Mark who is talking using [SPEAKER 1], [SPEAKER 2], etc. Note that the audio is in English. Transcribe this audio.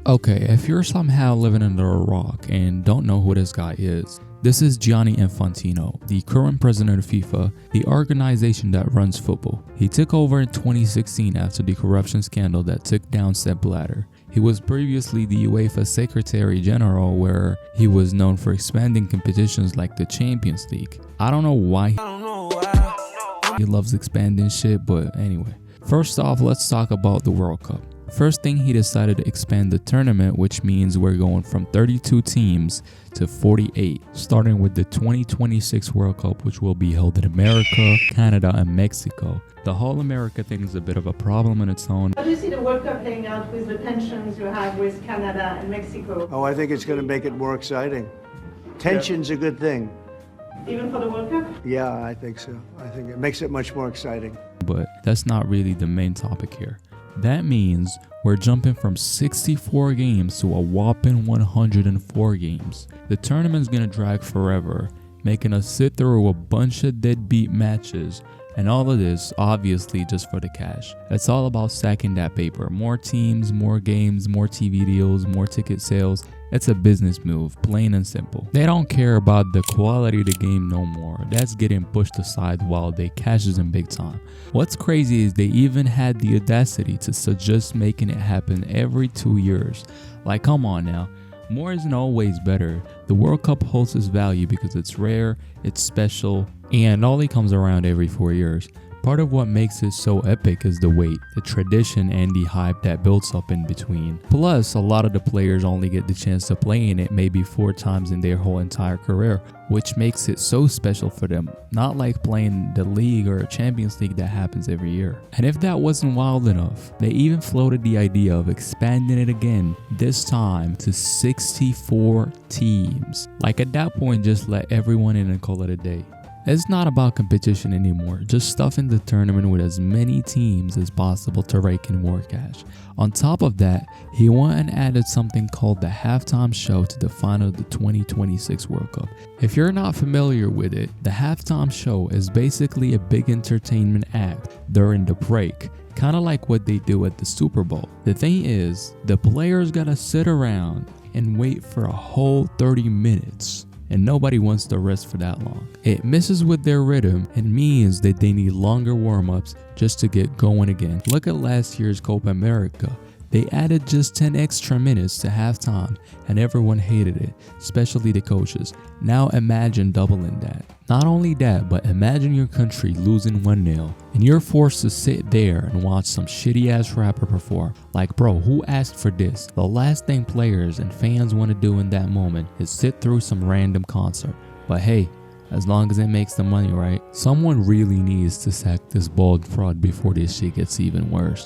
[SPEAKER 1] Okay, if you're somehow living under a rock and don't know who this guy is, this is Gianni Infantino, the current president of FIFA, the organization that runs football. He took over in 2016 after the corruption scandal that took down Sepp Blatter. He was previously the UEFA Secretary General, where he was known for expanding competitions like the Champions League. I don't know why he loves expanding shit, but anyway. First off, let's talk about the World Cup. First thing, he decided to expand the tournament, which means we're going from 32 teams to 48, starting with the 2026 World Cup, which will be held in America, Canada, and Mexico. The whole America thing is a bit of a problem on its own.
[SPEAKER 2] How do you see the World Cup playing out with the tensions you have with Canada and Mexico?
[SPEAKER 3] Oh, I think it's going to make it more exciting. Tension's a good thing.
[SPEAKER 2] Even for the World Cup?
[SPEAKER 3] Yeah, I think so. I think it makes it much more exciting.
[SPEAKER 1] But that's not really the main topic here. That means we're jumping from 64 games to a whopping 104 games. The tournament's gonna drag forever, making us sit through a bunch of deadbeat matches, and all of this obviously just for the cash. It's all about stacking that paper. More teams, more games, more TV deals, more ticket sales. It's a business move, plain and simple. They don't care about the quality of the game no more. That's getting pushed aside while they cashes in big time. What's crazy is they even had the audacity to suggest making it happen every 2 years. Like, come on now. More isn't always better. The World Cup holds its value because it's rare, it's special, and only comes around every 4 years. Part of what makes it so epic is the wait, the tradition, and the hype that builds up in between. Plus, a lot of the players only get the chance to play in it maybe 4 times in their whole entire career, which makes it so special for them, not like playing the league or Champions League that happens every year. And if that wasn't wild enough, they even floated the idea of expanding it again, this time to 64 teams. Like, at that point, just let everyone in and call it a day. It's not about competition anymore, just stuffing the tournament with as many teams as possible to rake in more cash. On top of that, he went and added something called the halftime show to the final of the 2026 World Cup. If you're not familiar with it, the halftime show is basically a big entertainment act during the break, kind of like what they do at the Super Bowl. The thing is, the players gotta sit around and wait for a whole 30 minutes. And nobody wants to rest for that long. It messes with their rhythm and means that they need longer warm-ups just to get going again. Look at last year's Copa America. They added just 10 extra minutes to halftime and everyone hated it, especially the coaches. Now imagine doubling that. Not only that, but imagine your country losing 1-0 and you're forced to sit there and watch some shitty ass rapper perform. Like, bro, who asked for this? The last thing players and fans want to do in that moment is sit through some random concert. But hey, as long as it makes the money, right? Someone really needs to sack this bald fraud before this shit gets even worse.